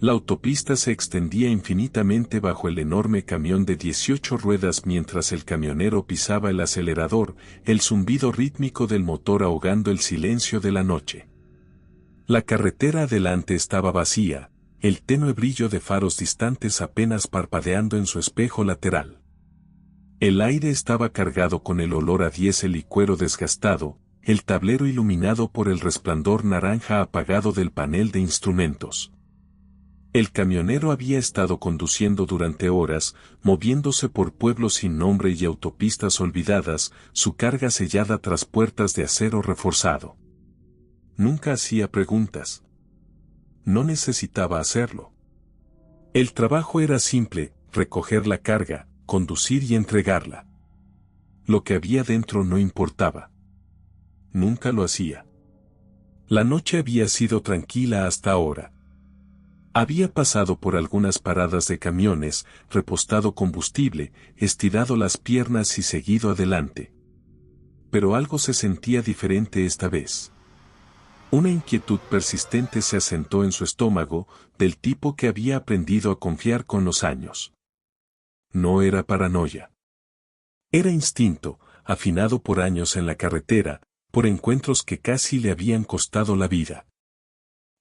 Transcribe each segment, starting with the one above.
La autopista se extendía infinitamente bajo el enorme camión de 18 ruedas mientras el camionero pisaba el acelerador, el zumbido rítmico del motor ahogando el silencio de la noche. La carretera adelante estaba vacía, el tenue brillo de faros distantes apenas parpadeando en su espejo lateral. El aire estaba cargado con el olor a diésel y cuero desgastado, el tablero iluminado por el resplandor naranja apagado del panel de instrumentos. El camionero había estado conduciendo durante horas, moviéndose por pueblos sin nombre y autopistas olvidadas, su carga sellada tras puertas de acero reforzado. Nunca hacía preguntas. No necesitaba hacerlo. El trabajo era simple, recoger la carga, conducir y entregarla. Lo que había dentro no importaba. Nunca lo hacía. La noche había sido tranquila hasta ahora. Había pasado por algunas paradas de camiones, repostado combustible, estirado las piernas y seguido adelante. Pero algo se sentía diferente esta vez. Una inquietud persistente se asentó en su estómago, del tipo que había aprendido a confiar con los años. No era paranoia. Era instinto, afinado por años en la carretera, por encuentros que casi le habían costado la vida.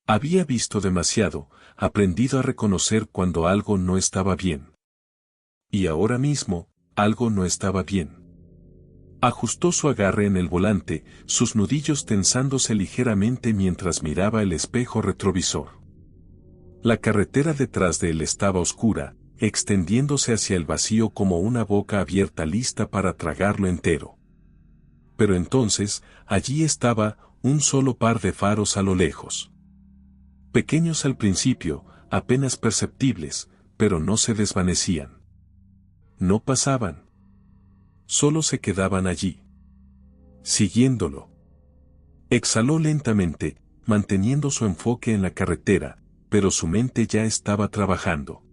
Había visto demasiado, aprendido a reconocer cuando algo no estaba bien. Y ahora mismo, algo no estaba bien. Ajustó su agarre en el volante, sus nudillos tensándose ligeramente mientras miraba el espejo retrovisor. La carretera detrás de él estaba oscura, extendiéndose hacia el vacío como una boca abierta lista para tragarlo entero. Pero entonces, allí estaba, un solo par de faros a lo lejos. Pequeños al principio, apenas perceptibles, pero no se desvanecían. No pasaban. Solo se quedaban allí. Siguiéndolo. Exhaló lentamente, manteniendo su enfoque en la carretera, pero su mente ya estaba trabajando.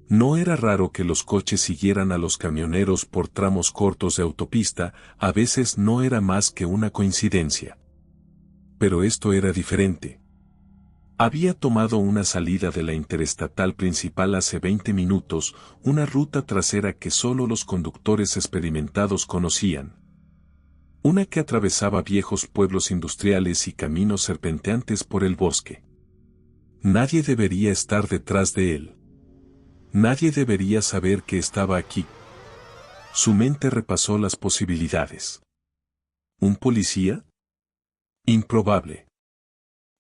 No era raro que los coches siguieran a los camioneros por tramos cortos de autopista, a veces no era más que una coincidencia. Pero esto era diferente. Había tomado una salida de la interestatal principal hace 20 minutos, una ruta trasera que solo los conductores experimentados conocían. Una que atravesaba viejos pueblos industriales y caminos serpenteantes por el bosque. Nadie debería estar detrás de él. Nadie debería saber que estaba aquí. Su mente repasó las posibilidades. ¿Un policía? Improbable.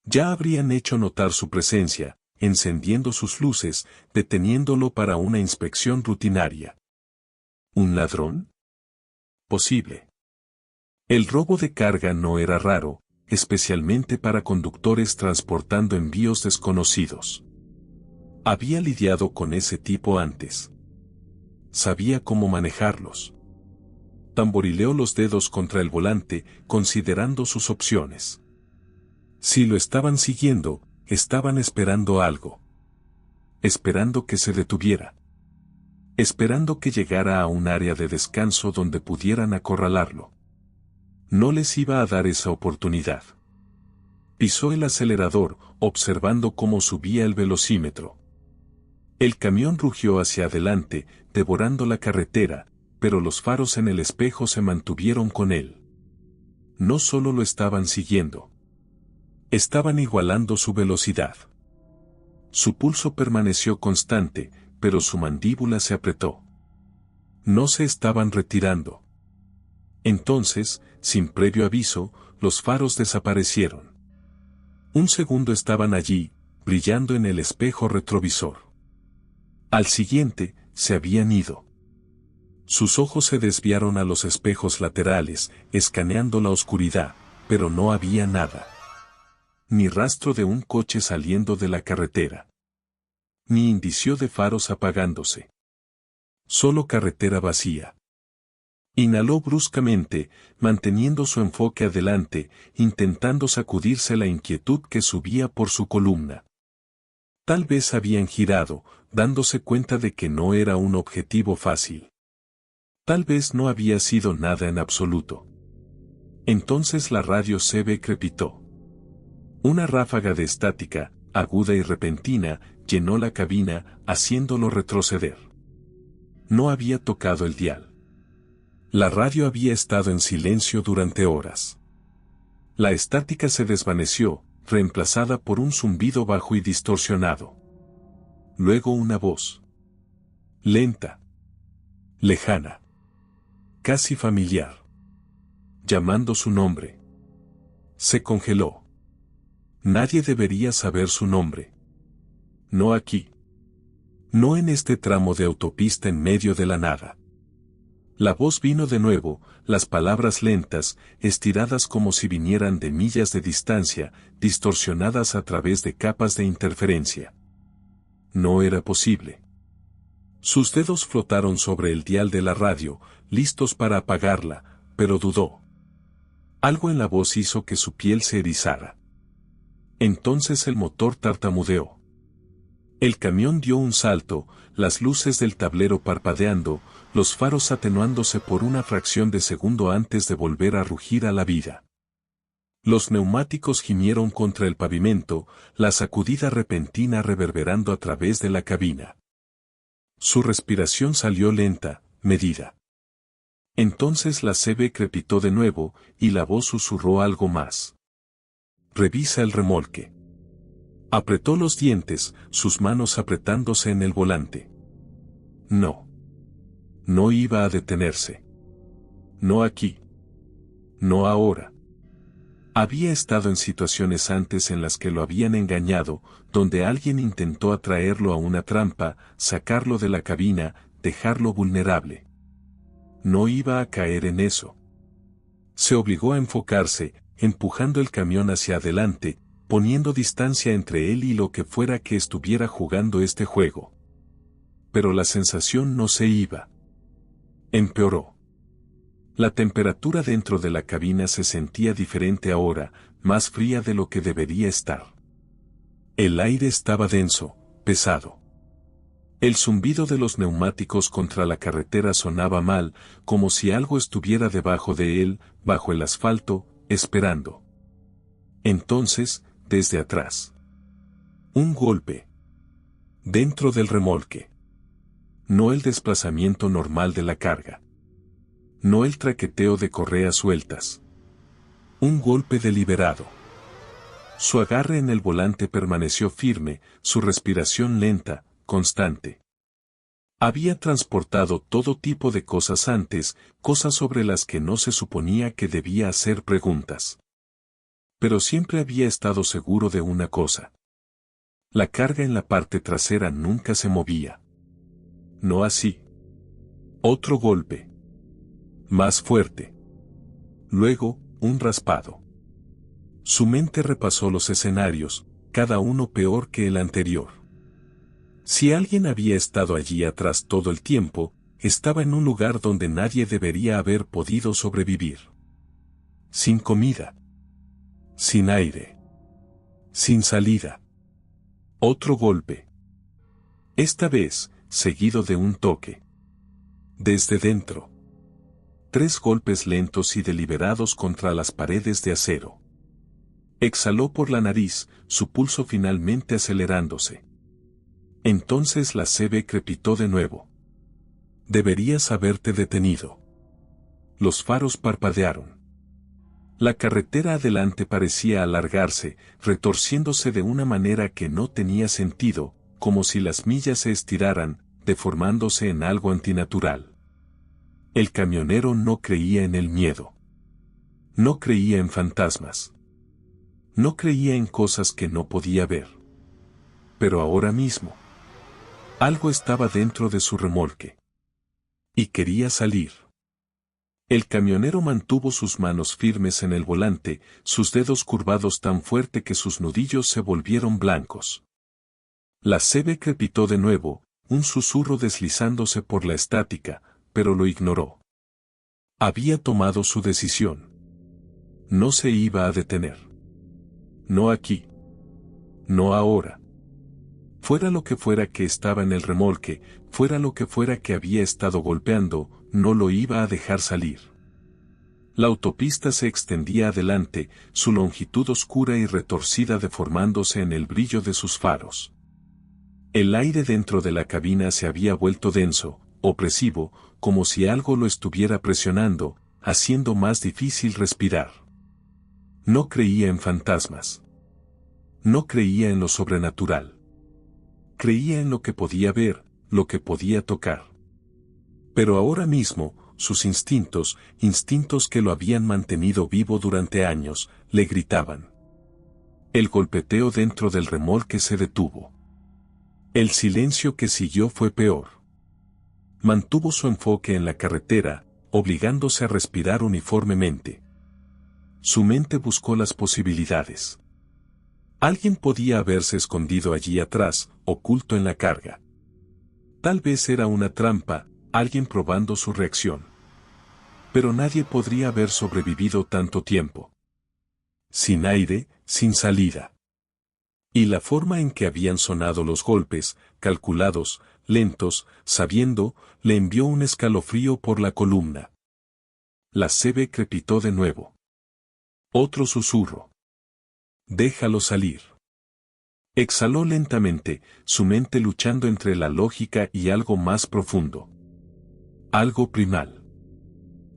Ya habrían hecho notar su presencia, encendiendo sus luces, deteniéndolo para una inspección rutinaria. ¿Un ladrón? Posible. El robo de carga no era raro, especialmente para conductores transportando envíos desconocidos. Había lidiado con ese tipo antes. Sabía cómo manejarlos. Tamborileó los dedos contra el volante, considerando sus opciones. Si lo estaban siguiendo, estaban esperando algo. Esperando que se detuviera. Esperando que llegara a un área de descanso donde pudieran acorralarlo. No les iba a dar esa oportunidad. Pisó el acelerador, observando cómo subía el velocímetro. El camión rugió hacia adelante, devorando la carretera, pero los faros en el espejo se mantuvieron con él. No solo lo estaban siguiendo. Estaban igualando su velocidad. Su pulso permaneció constante, pero su mandíbula se apretó. No se estaban retirando. Entonces, sin previo aviso, los faros desaparecieron. Un segundo estaban allí, brillando en el espejo retrovisor. Al siguiente, se habían ido. Sus ojos se desviaron a los espejos laterales, escaneando la oscuridad, pero no había nada. Ni rastro de un coche saliendo de la carretera. Ni indicio de faros apagándose. Solo carretera vacía. Inhaló bruscamente, manteniendo su enfoque adelante, intentando sacudirse la inquietud que subía por su columna. Tal vez habían girado, dándose cuenta de que no era un objetivo fácil. Tal vez no había sido nada en absoluto. Entonces la radio CB crepitó. Una ráfaga de estática, aguda y repentina, llenó la cabina, haciéndolo retroceder. No había tocado el dial. La radio había estado en silencio durante horas. La estática se desvaneció, reemplazada por un zumbido bajo y distorsionado. Luego una voz. Lenta. Lejana. Casi familiar. Llamando su nombre. Se congeló. Nadie debería saber su nombre. No aquí. No en este tramo de autopista en medio de la nada. La voz vino de nuevo, las palabras lentas, estiradas como si vinieran de millas de distancia, distorsionadas a través de capas de interferencia. No era posible. Sus dedos flotaron sobre el dial de la radio, listos para apagarla, pero dudó. Algo en la voz hizo que su piel se erizara. Entonces el motor tartamudeó. El camión dio un salto, las luces del tablero parpadeando, los faros atenuándose por una fracción de segundo antes de volver a rugir a la vida. Los neumáticos gimieron contra el pavimento, la sacudida repentina reverberando a través de la cabina. Su respiración salió lenta, medida. Entonces la CB crepitó de nuevo, y la voz susurró algo más. Revisa el remolque. Apretó los dientes, sus manos apretándose en el volante. No. No iba a detenerse. No aquí. No ahora. Había estado en situaciones antes en las que lo habían engañado, donde alguien intentó atraerlo a una trampa, sacarlo de la cabina, dejarlo vulnerable. No iba a caer en eso. Se obligó a enfocarse, empujando el camión hacia adelante, poniendo distancia entre él y lo que fuera que estuviera jugando este juego. Pero la sensación no se iba. Empeoró. La temperatura dentro de la cabina se sentía diferente ahora, más fría de lo que debería estar. El aire estaba denso, pesado. El zumbido de los neumáticos contra la carretera sonaba mal, como si algo estuviera debajo de él, bajo el asfalto, esperando. Entonces, desde atrás. Un golpe. Dentro del remolque. No el desplazamiento normal de la carga. No el traqueteo de correas sueltas. Un golpe deliberado. Su agarre en el volante permaneció firme, su respiración lenta, constante. Había transportado todo tipo de cosas antes, cosas sobre las que no se suponía que debía hacer preguntas. Pero siempre había estado seguro de una cosa. La carga en la parte trasera nunca se movía. No así. Otro golpe. Más fuerte. Luego, un raspado. Su mente repasó los escenarios, cada uno peor que el anterior. Si alguien había estado allí atrás todo el tiempo, estaba en un lugar donde nadie debería haber podido sobrevivir. Sin comida. Sin aire. Sin salida. Otro golpe. Esta vez, seguido de un toque. Desde dentro. 3 golpes lentos y deliberados contra las paredes de acero. Exhaló por la nariz, su pulso finalmente acelerándose. Entonces la CB crepitó de nuevo. Deberías haberte detenido. Los faros parpadearon. La carretera adelante parecía alargarse, retorciéndose de una manera que no tenía sentido, como si las millas se estiraran, deformándose en algo antinatural. El camionero no creía en el miedo. No creía en fantasmas. No creía en cosas que no podía ver. Pero ahora mismo, algo estaba dentro de su remolque. Y quería salir. El camionero mantuvo sus manos firmes en el volante, sus dedos curvados tan fuerte que sus nudillos se volvieron blancos. La CB crepitó de nuevo, un susurro deslizándose por la estática, pero lo ignoró. Había tomado su decisión. No se iba a detener. No aquí. No ahora. Fuera lo que fuera que estaba en el remolque, fuera lo que fuera que había estado golpeando, no lo iba a dejar salir. La autopista se extendía adelante, su longitud oscura y retorcida deformándose en el brillo de sus faros. El aire dentro de la cabina se había vuelto denso, opresivo, como si algo lo estuviera presionando, haciendo más difícil respirar. No creía en fantasmas. No creía en lo sobrenatural. Creía en lo que podía ver, lo que podía tocar. Pero ahora mismo, sus instintos que lo habían mantenido vivo durante años, le gritaban. El golpeteo dentro del remolque se detuvo. El silencio que siguió fue peor. Mantuvo su enfoque en la carretera, obligándose a respirar uniformemente. Su mente buscó las posibilidades. Alguien podía haberse escondido allí atrás, oculto en la carga. Tal vez era una trampa, alguien probando su reacción. Pero nadie podría haber sobrevivido tanto tiempo. Sin aire, sin salida. Y la forma en que habían sonado los golpes, calculados, lentos, sabiendo, le envió un escalofrío por la columna. La CB crepitó de nuevo. Otro susurro. Déjalo salir. Exhaló lentamente, su mente luchando entre la lógica y algo más profundo. Algo primal.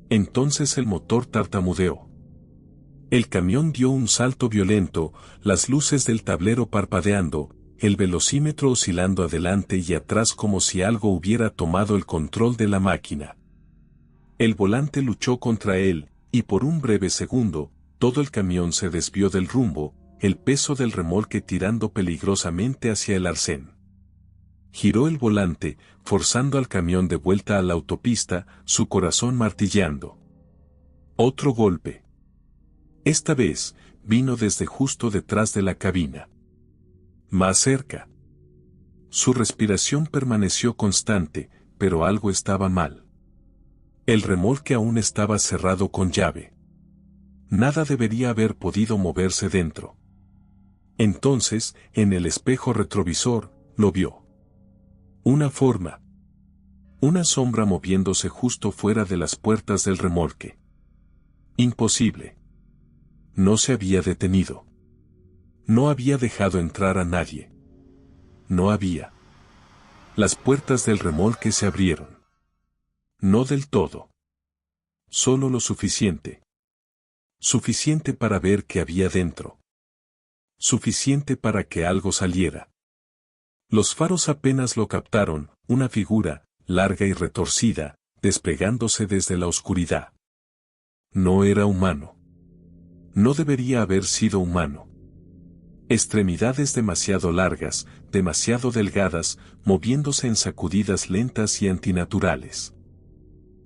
Entonces el motor tartamudeó. El camión dio un salto violento, las luces del tablero parpadeando, el velocímetro oscilando adelante y atrás como si algo hubiera tomado el control de la máquina. El volante luchó contra él, y por un breve segundo, todo el camión se desvió del rumbo, el peso del remolque tirando peligrosamente hacia el arcén. Giró el volante, forzando al camión de vuelta a la autopista, su corazón martilleando. Otro golpe. Esta vez, vino desde justo detrás de la cabina. Más cerca. Su respiración permaneció constante, pero algo estaba mal. El remolque aún estaba cerrado con llave. Nada debería haber podido moverse dentro. Entonces, en el espejo retrovisor, lo vio. Una forma. Una sombra moviéndose justo fuera de las puertas del remolque. Imposible. No se había detenido. No había dejado entrar a nadie. No había. Las puertas del remolque se abrieron. No del todo. Solo lo suficiente. Suficiente para ver qué había dentro. Suficiente para que algo saliera. Los faros apenas lo captaron, una figura, larga y retorcida, desplegándose desde la oscuridad. No era humano. No debería haber sido humano. Extremidades demasiado largas, demasiado delgadas, moviéndose en sacudidas lentas y antinaturales.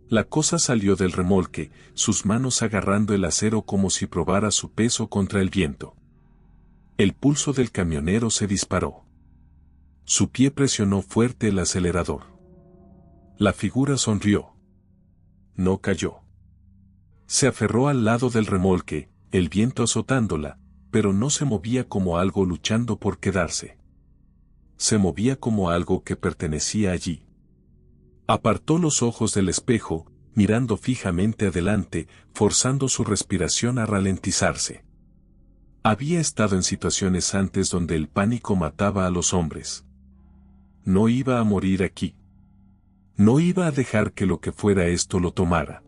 La cosa salió del remolque, sus manos agarrando el acero como si probara su peso contra el viento. El pulso del camionero se disparó. Su pie presionó fuerte el acelerador. La figura sonrió. No cayó. Se aferró al lado del remolque, el viento azotándola, pero no se movía como algo luchando por quedarse. Se movía como algo que pertenecía allí. Apartó los ojos del espejo, mirando fijamente adelante, forzando su respiración a ralentizarse. Había estado en situaciones antes donde el pánico mataba a los hombres. No iba a morir aquí. No iba a dejar que lo que fuera esto lo tomara.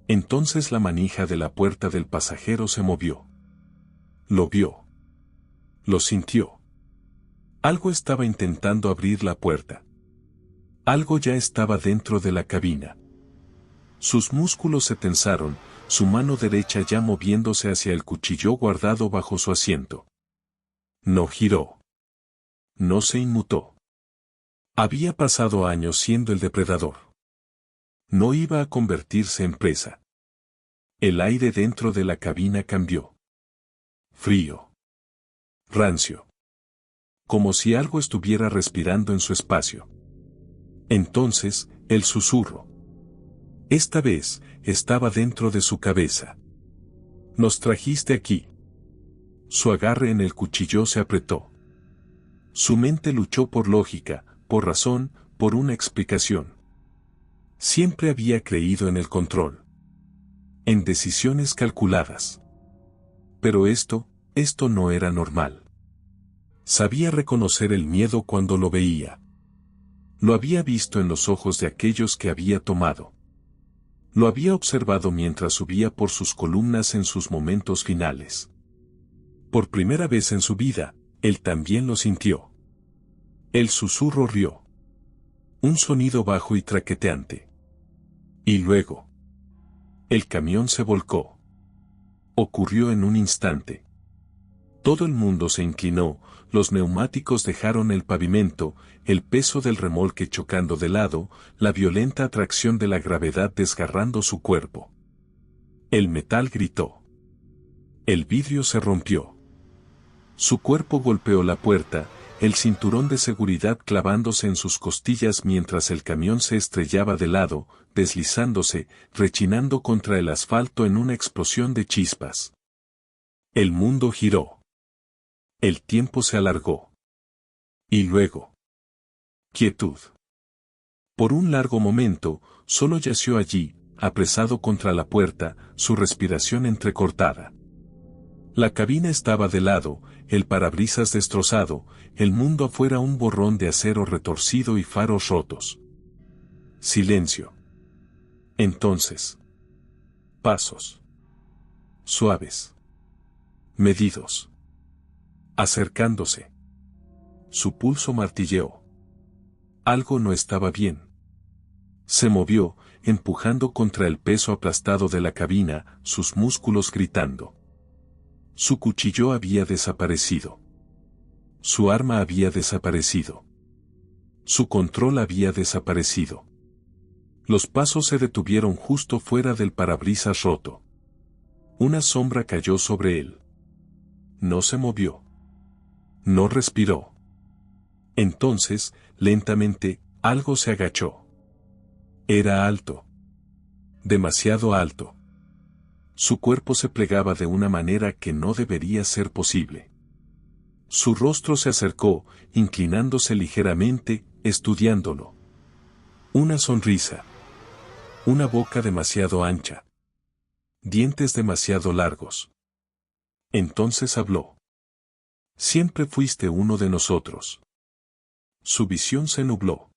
Entonces la manija de la puerta del pasajero se movió. Lo vio. Lo sintió. Algo estaba intentando abrir la puerta. Algo ya estaba dentro de la cabina. Sus músculos se tensaron, su mano derecha ya moviéndose hacia el cuchillo guardado bajo su asiento. No giró. No se inmutó. Había pasado años siendo el depredador. No iba a convertirse en presa. El aire dentro de la cabina cambió. Frío. Rancio. Como si algo estuviera respirando en su espacio. Entonces, el susurro. Esta vez, estaba dentro de su cabeza. Nos trajiste aquí. Su agarre en el cuchillo se apretó. Su mente luchó por lógica, por razón, por una explicación. Siempre había creído en el control. en decisiones calculadas. Pero esto no era normal. Sabía reconocer el miedo cuando lo veía. Lo había visto en los ojos de aquellos que había tomado. Lo había observado mientras subía por sus columnas en sus momentos finales. Por primera vez en su vida, él también lo sintió. El susurro rió. Un sonido bajo y traqueteante. Y luego, el camión se volcó. Ocurrió en un instante. Todo el mundo se inclinó, los neumáticos dejaron el pavimento, el peso del remolque chocando de lado, la violenta atracción de la gravedad desgarrando su cuerpo. El metal gritó. El vidrio se rompió. Su cuerpo golpeó la puerta, el cinturón de seguridad clavándose en sus costillas mientras el camión se estrellaba de lado, deslizándose, rechinando contra el asfalto en una explosión de chispas. El mundo giró. El tiempo se alargó. Y luego. Quietud. Por un largo momento, solo yació allí, apresado contra la puerta, su respiración entrecortada. La cabina estaba de lado, el parabrisas destrozado, el mundo afuera un borrón de acero retorcido y faros rotos. Silencio. Entonces. Pasos. Suaves. Medidos. Acercándose. Su pulso martilleó. Algo no estaba bien. Se movió, empujando contra el peso aplastado de la cabina, sus músculos gritando. Su cuchillo había desaparecido. Su arma había desaparecido. Su control había desaparecido. Los pasos se detuvieron justo fuera del parabrisas roto. Una sombra cayó sobre él. No se movió. No respiró. Entonces, lentamente, algo se agachó. Era alto. Demasiado alto. Su cuerpo se plegaba de una manera que no debería ser posible. Su rostro se acercó, inclinándose ligeramente, estudiándolo. Una sonrisa. Una boca demasiado ancha. Dientes demasiado largos. Entonces habló. Siempre fuiste uno de nosotros. Su visión se nubló.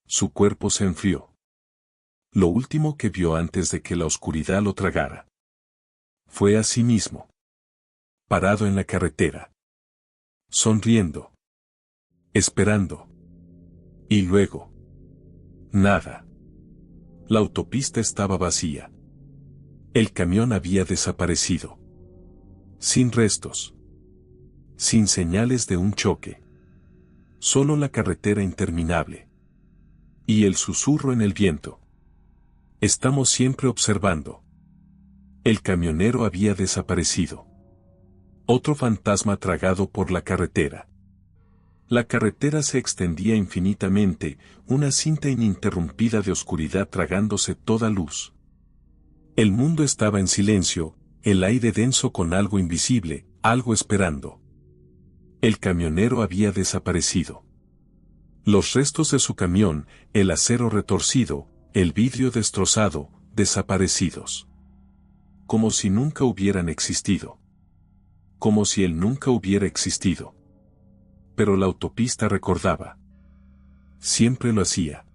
Su cuerpo se enfrió. Lo último que vio antes de que la oscuridad lo tragara. Fue a sí mismo. Parado en la carretera. Sonriendo. Esperando. Y luego. Nada. La autopista estaba vacía. El camión había desaparecido. Sin restos. Sin señales de un choque. Solo la carretera interminable. Y el susurro en el viento. Estamos siempre observando. El camionero había desaparecido. Otro fantasma tragado por la carretera. La carretera se extendía infinitamente, una cinta ininterrumpida de oscuridad tragándose toda luz. El mundo estaba en silencio, el aire denso con algo invisible, algo esperando. El camionero había desaparecido. Los restos de su camión, el acero retorcido, el vidrio destrozado, desaparecidos. Como si nunca hubieran existido. Como si él nunca hubiera existido. Pero la autopista recordaba. Siempre lo hacía.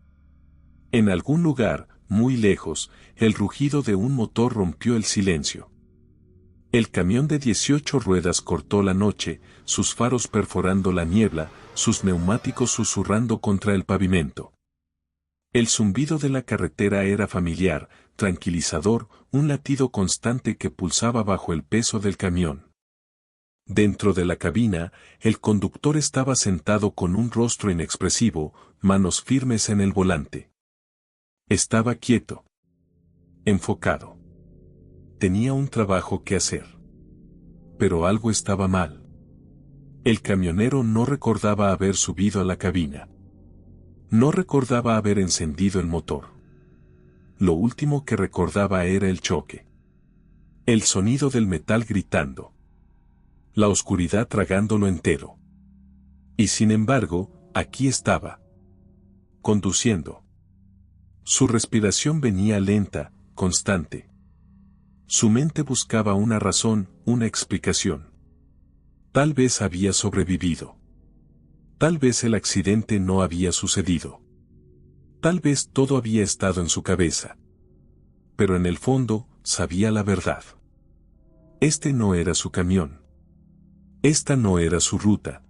En algún lugar, muy lejos, el rugido de un motor rompió el silencio. El camión de 18 ruedas cortó la noche, sus faros perforando la niebla, sus neumáticos susurrando contra el pavimento. El zumbido de la carretera era familiar, tranquilizador, un latido constante que pulsaba bajo el peso del camión. Dentro de la cabina, el conductor estaba sentado con un rostro inexpresivo, manos firmes en el volante. Estaba quieto. Enfocado. Tenía un trabajo que hacer. Pero algo estaba mal. El camionero no recordaba haber subido a la cabina. No recordaba haber encendido el motor. Lo último que recordaba era el choque. El sonido del metal gritando. La oscuridad tragándolo entero. Y sin embargo, aquí estaba. Conduciendo. Su respiración venía lenta, constante. Su mente buscaba una razón, una explicación. Tal vez había sobrevivido. Tal vez el accidente no había sucedido. Tal vez todo había estado en su cabeza. Pero en el fondo, sabía la verdad. Este no era su camión. Esta no era su ruta.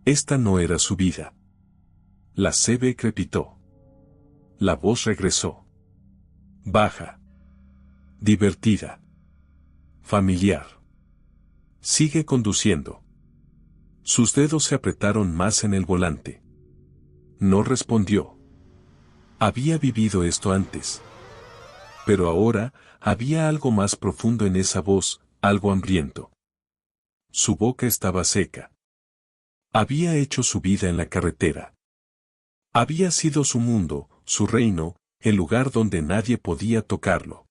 Esta no era su vida. La CB crepitó. La voz regresó. Baja. Divertida. Familiar. Sigue conduciendo. Sus dedos se apretaron más en el volante. No respondió. Había vivido esto antes. Pero ahora, había algo más profundo en esa voz, algo hambriento. Su boca estaba seca. Había hecho su vida en la carretera. Había sido su mundo, su reino, el lugar donde nadie podía tocarlo.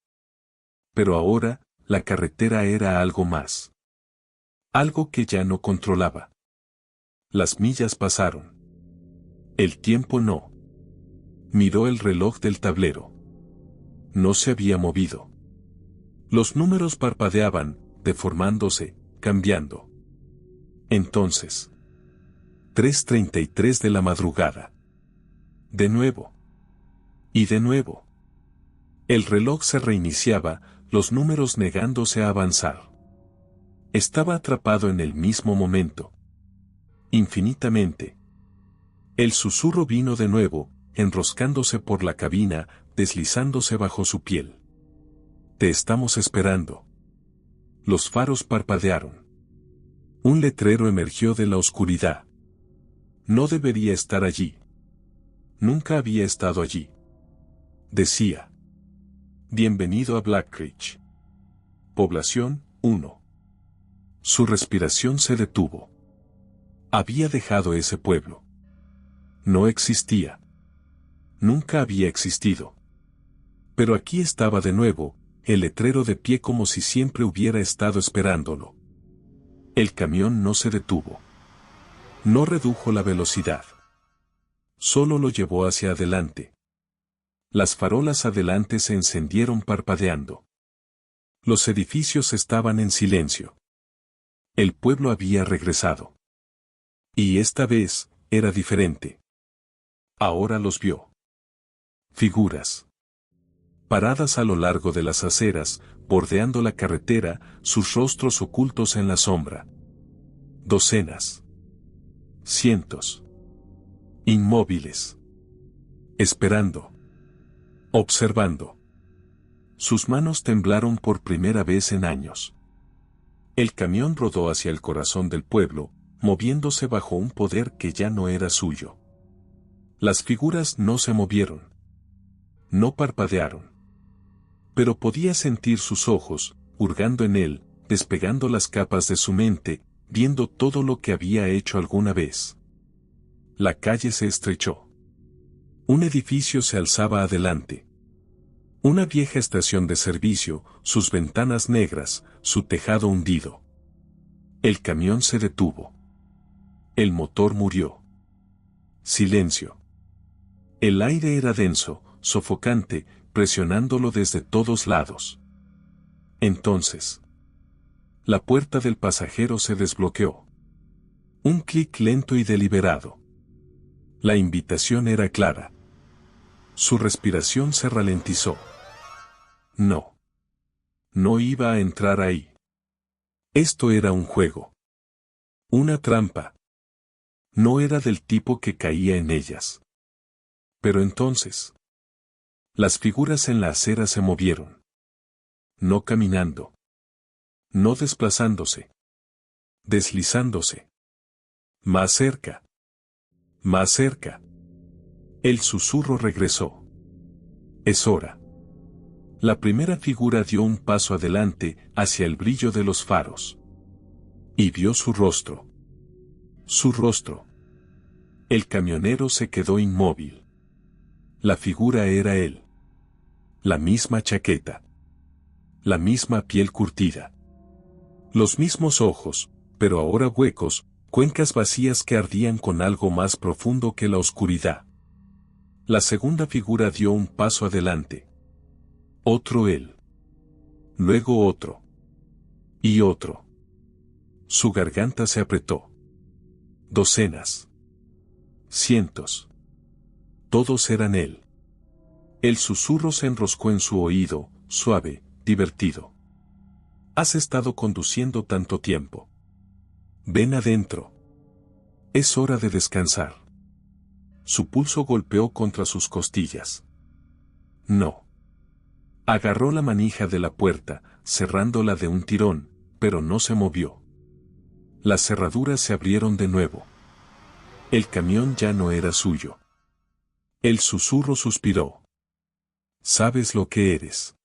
Pero ahora, la carretera era algo más. Algo que ya no controlaba. Las millas pasaron. El tiempo no. Miró el reloj del tablero. No se había movido. Los números parpadeaban, deformándose, cambiando. Entonces. 3:33 de la madrugada. De nuevo. Y de nuevo. El reloj se reiniciaba, los números negándose a avanzar. Estaba atrapado en el mismo momento. Infinitamente. El susurro vino de nuevo, enroscándose por la cabina, deslizándose bajo su piel. Te estamos esperando. Los faros parpadearon. Un letrero emergió de la oscuridad. No debería estar allí. Nunca había estado allí. Decía. Bienvenido a Black Ridge. Población 1. Su respiración se detuvo. Había dejado ese pueblo. No existía. Nunca había existido. Pero aquí estaba de nuevo, el letrero de pie como si siempre hubiera estado esperándolo. El camión no se detuvo. No redujo la velocidad. Solo lo llevó hacia adelante. Las farolas adelante se encendieron parpadeando. Los edificios estaban en silencio. El pueblo había regresado. Y esta vez, era diferente. Ahora los vio. Figuras. Paradas a lo largo de las aceras, bordeando la carretera, sus rostros ocultos en la sombra. Docenas. Cientos. Inmóviles. Esperando. Observando. Sus manos temblaron por primera vez en años. El camión rodó hacia el corazón del pueblo, moviéndose bajo un poder que ya no era suyo. Las figuras no se movieron. No parpadearon. Pero podía sentir sus ojos, hurgando en él, despegando las capas de su mente, viendo todo lo que había hecho alguna vez. La calle se estrechó. Un edificio se alzaba adelante. Una vieja estación de servicio, sus ventanas negras, su tejado hundido. El camión se detuvo. El motor murió. Silencio. El aire era denso, sofocante, presionándolo desde todos lados. Entonces, la puerta del pasajero se desbloqueó. Un clic lento y deliberado. La invitación era clara. Su respiración se ralentizó. No. No iba a entrar ahí. Esto era un juego. Una trampa. No era del tipo que caía en ellas. Pero entonces, las figuras en la acera se movieron. No caminando. No desplazándose. Deslizándose. Más cerca. Más cerca. El susurro regresó. Es hora. La primera figura dio un paso adelante, hacia el brillo de los faros. Y vio su rostro. Su rostro. El camionero se quedó inmóvil. La figura era él. La misma chaqueta. La misma piel curtida. Los mismos ojos, pero ahora huecos, cuencas vacías que ardían con algo más profundo que la oscuridad. La segunda figura dio un paso adelante. Otro él. luego otro. Y otro. Su garganta se apretó. Docenas. Cientos. Todos eran él. El susurro se enroscó en su oído, suave, divertido. Has estado conduciendo tanto tiempo. Ven adentro. Es hora de descansar. Su pulso golpeó contra sus costillas. No. Agarró la manija de la puerta, cerrándola de un tirón, pero no se movió. Las cerraduras se abrieron de nuevo. El camión ya no era suyo. El susurro suspiró. Sabes lo que eres.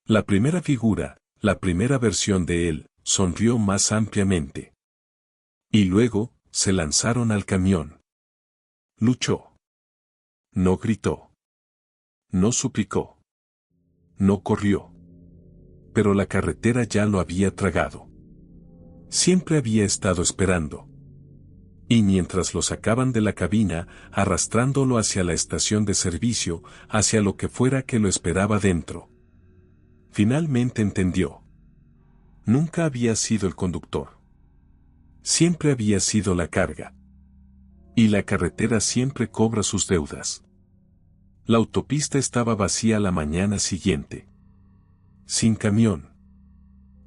La primera figura, la primera versión de él, sonrió más ampliamente. Y luego, se lanzaron al camión. Luchó. No gritó. No suplicó. No corrió. Pero la carretera ya lo había tragado. Siempre había estado esperando. Y mientras lo sacaban de la cabina, arrastrándolo hacia la estación de servicio, hacia lo que fuera que lo esperaba dentro. Finalmente entendió. Nunca había sido el conductor. Siempre había sido la carga. Y la carretera siempre cobra sus deudas. La autopista estaba vacía la mañana siguiente. Sin camión.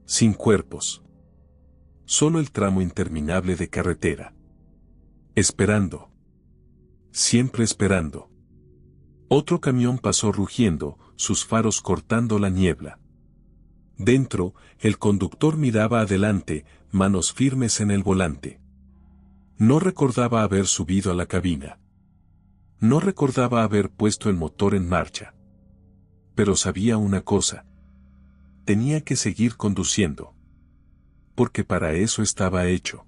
Sin cuerpos. Solo el tramo interminable de carretera. Esperando. Siempre esperando. Otro camión pasó rugiendo, sus faros cortando la niebla. Dentro, el conductor miraba adelante, manos firmes en el volante. No recordaba haber subido a la cabina. No recordaba haber puesto el motor en marcha. Pero sabía una cosa. Tenía que seguir conduciendo. Porque para eso estaba hecho.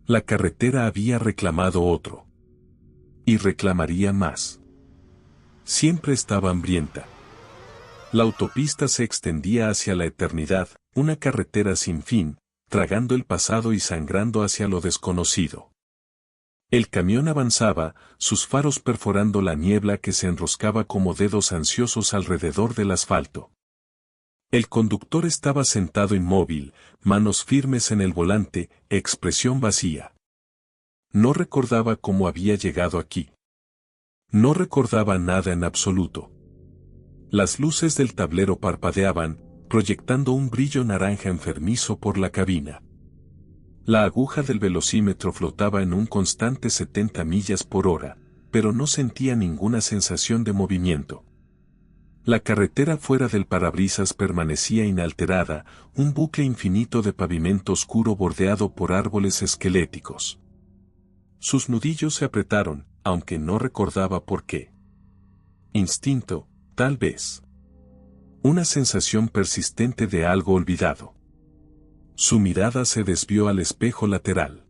La carretera había reclamado otro. Y reclamaría más. Siempre estaba hambrienta. La autopista se extendía hacia la eternidad, una carretera sin fin, tragando el pasado y sangrando hacia lo desconocido. El camión avanzaba, sus faros perforando la niebla que se enroscaba como dedos ansiosos alrededor del asfalto. El conductor estaba sentado inmóvil, manos firmes en el volante, expresión vacía. No recordaba cómo había llegado aquí. No recordaba nada en absoluto. Las luces del tablero parpadeaban, proyectando un brillo naranja enfermizo por la cabina. La aguja del velocímetro flotaba en un constante 70 millas por hora, pero no sentía ninguna sensación de movimiento. La carretera fuera del parabrisas permanecía inalterada, un bucle infinito de pavimento oscuro bordeado por árboles esqueléticos. Sus nudillos se apretaron, aunque no recordaba por qué. Instinto, tal vez. Una sensación persistente de algo olvidado. Su mirada se desvió al espejo lateral.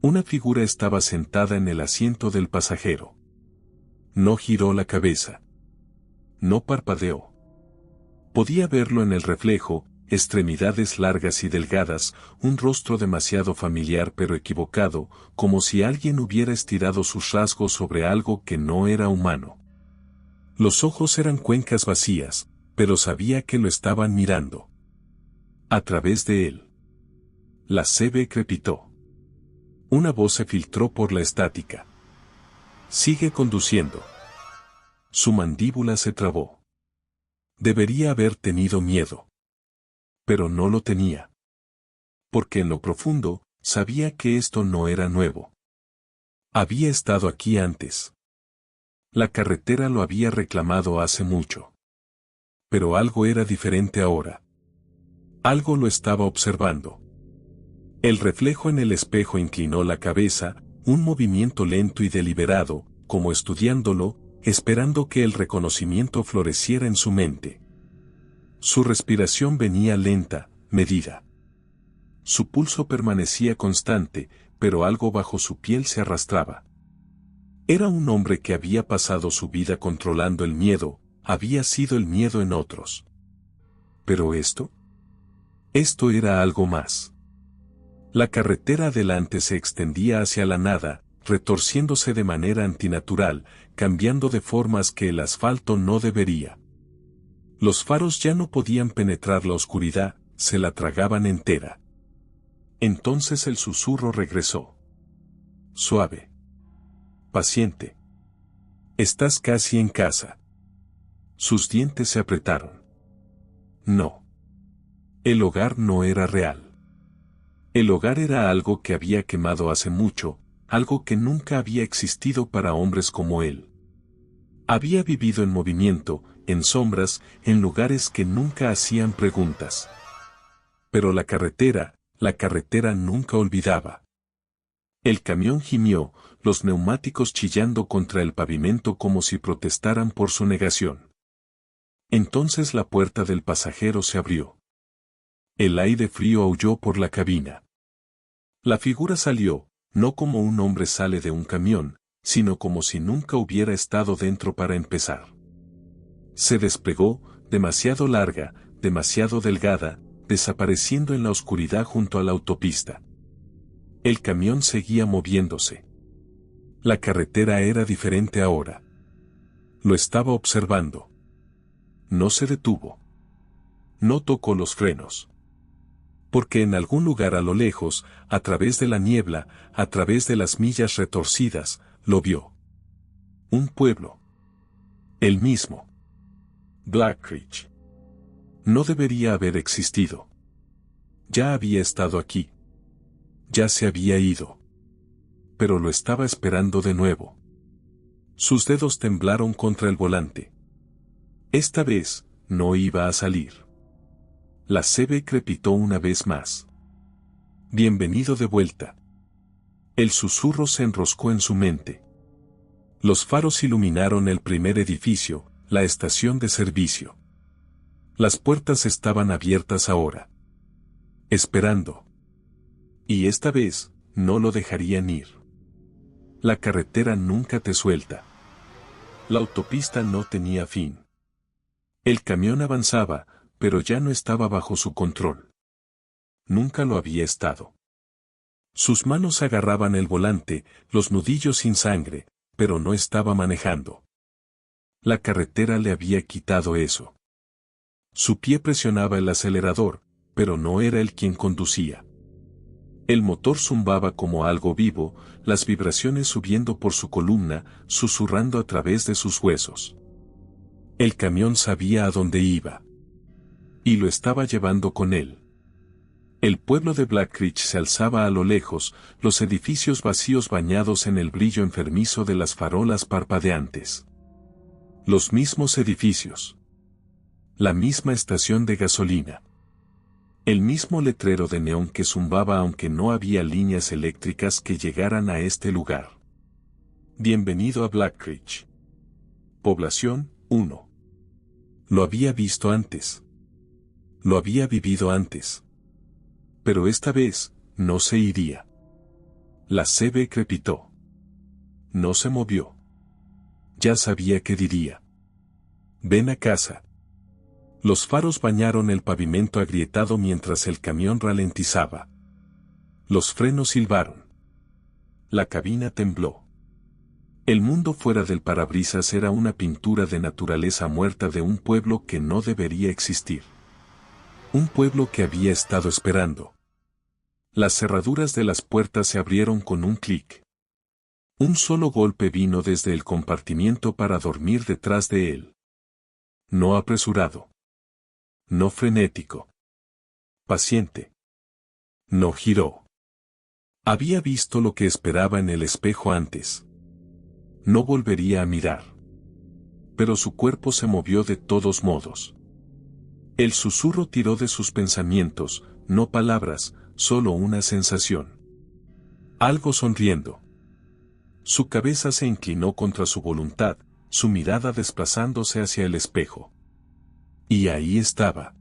Una figura estaba sentada en el asiento del pasajero. No giró la cabeza. No parpadeó. Podía verlo en el reflejo, extremidades largas y delgadas, un rostro demasiado familiar pero equivocado, como si alguien hubiera estirado sus rasgos sobre algo que no era humano. Los ojos eran cuencas vacías, pero sabía que lo estaban mirando. A través de él. La CB crepitó. Una voz se filtró por la estática. Sigue conduciendo. Su mandíbula se trabó. Debería haber tenido miedo. Pero no lo tenía. Porque en lo profundo, sabía que esto no era nuevo. Había estado aquí antes. La carretera lo había reclamado hace mucho. Pero algo era diferente ahora. Algo lo estaba observando. El reflejo en el espejo inclinó la cabeza, un movimiento lento y deliberado, como estudiándolo, esperando que el reconocimiento floreciera en su mente. Su respiración venía lenta, medida. Su pulso permanecía constante, pero algo bajo su piel se arrastraba. Era un hombre que había pasado su vida controlando el miedo, había sido el miedo en otros. Pero esto era algo más. La carretera adelante se extendía hacia la nada, retorciéndose de manera antinatural, cambiando de formas que el asfalto no debería. Los faros ya no podían penetrar la oscuridad, se la tragaban entera. Entonces el susurro regresó. Suave. Paciente. Estás casi en casa. Sus dientes se apretaron. No. El hogar no era real. El hogar era algo que había quemado hace mucho, algo que nunca había existido para hombres como él. Había vivido en movimiento, en sombras, en lugares que nunca hacían preguntas. Pero la carretera nunca olvidaba. El camión gimió, los neumáticos chillando contra el pavimento como si protestaran por su negación. Entonces la puerta del pasajero se abrió. El aire frío aulló por la cabina. La figura salió, no como un hombre sale de un camión, sino como si nunca hubiera estado dentro para empezar. Se desplegó, demasiado larga, demasiado delgada, desapareciendo en la oscuridad junto a la autopista. El camión seguía moviéndose. La carretera era diferente ahora. Lo estaba observando. No se detuvo. No tocó los frenos. Porque en algún lugar a lo lejos, a través de la niebla, a través de las millas retorcidas, lo vio. Un pueblo. El mismo. Black Ridge. No debería haber existido. Ya había estado aquí. Ya se había ido. Pero lo estaba esperando de nuevo. Sus dedos temblaron contra el volante. Esta vez, no iba a salir. La CB crepitó una vez más. Bienvenido de vuelta. El susurro se enroscó en su mente. Los faros iluminaron el primer edificio, la estación de servicio. Las puertas estaban abiertas ahora. Esperando. Y esta vez, no lo dejarían ir. La carretera nunca te suelta. La autopista no tenía fin. El camión avanzaba, pero ya no estaba bajo su control. Nunca lo había estado. Sus manos agarraban el volante, los nudillos sin sangre, pero no estaba manejando. La carretera le había quitado eso. Su pie presionaba el acelerador, pero no era él quien conducía. El motor zumbaba como algo vivo, las vibraciones subiendo por su columna, susurrando a través de sus huesos. El camión sabía a dónde iba. Y lo estaba llevando con él. El pueblo de Black Ridge se alzaba a lo lejos, los edificios vacíos bañados en el brillo enfermizo de las farolas parpadeantes. Los mismos edificios. La misma estación de gasolina. El mismo letrero de neón que zumbaba aunque no había líneas eléctricas que llegaran a este lugar. Bienvenido a Black Ridge. Población 1. Lo había visto antes. Lo había vivido antes. Pero esta vez, no se iría. La CB crepitó. No se movió. Ya sabía qué diría. Ven a casa. Los faros bañaron el pavimento agrietado mientras el camión ralentizaba. Los frenos silbaron. La cabina tembló. El mundo fuera del parabrisas era una pintura de naturaleza muerta de un pueblo que no debería existir. Un pueblo que había estado esperando. Las cerraduras de las puertas se abrieron con un clic. Un solo golpe vino desde el compartimiento para dormir detrás de él. No apresurado. No frenético. Paciente. No giró. Había visto lo que esperaba en el espejo antes. No volvería a mirar. Pero su cuerpo se movió de todos modos. El susurro tiró de sus pensamientos, no palabras, solo una sensación. Algo sonriendo. Su cabeza se inclinó contra su voluntad, su mirada desplazándose hacia el espejo. Y ahí estaba.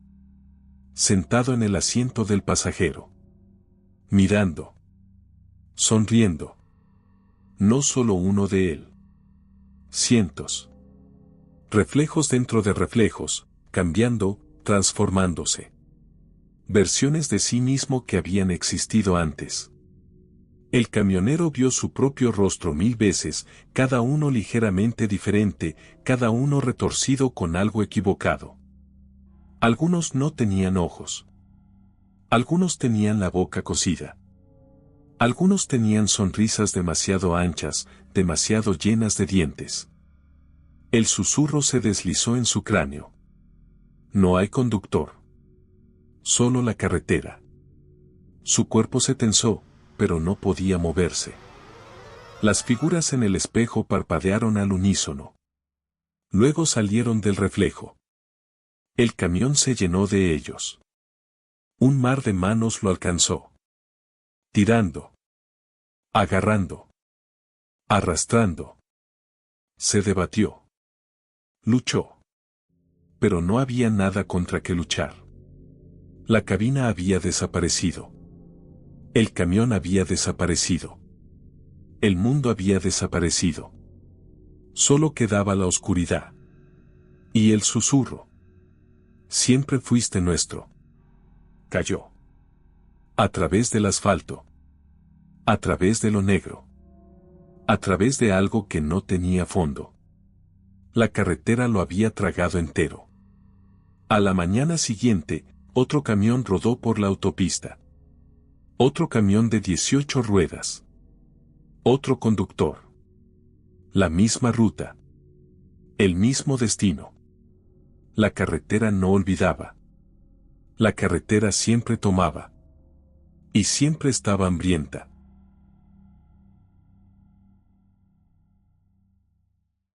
Sentado en el asiento del pasajero. Mirando. Sonriendo. No solo uno de él. Cientos. Reflejos dentro de reflejos, cambiando, transformándose. Versiones de sí mismo que habían existido antes. El camionero vio su propio rostro 1000 veces, cada uno ligeramente diferente, cada uno retorcido con algo equivocado. Algunos no tenían ojos. Algunos tenían la boca cosida. Algunos tenían sonrisas demasiado anchas, demasiado llenas de dientes. El susurro se deslizó en su cráneo. No hay conductor. Solo la carretera. Su cuerpo se tensó, pero no podía moverse. Las figuras en el espejo parpadearon al unísono. Luego salieron del reflejo. El camión se llenó de ellos. Un mar de manos lo alcanzó. Tirando. Agarrando. Arrastrando. Se debatió. Luchó. Pero no había nada contra que luchar. La cabina había desaparecido. El camión había desaparecido. El mundo había desaparecido. Solo quedaba la oscuridad. Y el susurro. Siempre fuiste nuestro. Cayó. A través del asfalto. A través de lo negro. A través de algo que no tenía fondo. La carretera lo había tragado entero. A la mañana siguiente, otro camión rodó por la autopista. Otro camión de 18 ruedas. Otro conductor. La misma ruta. El mismo destino. La carretera no olvidaba. La carretera siempre tomaba. Y siempre estaba hambrienta.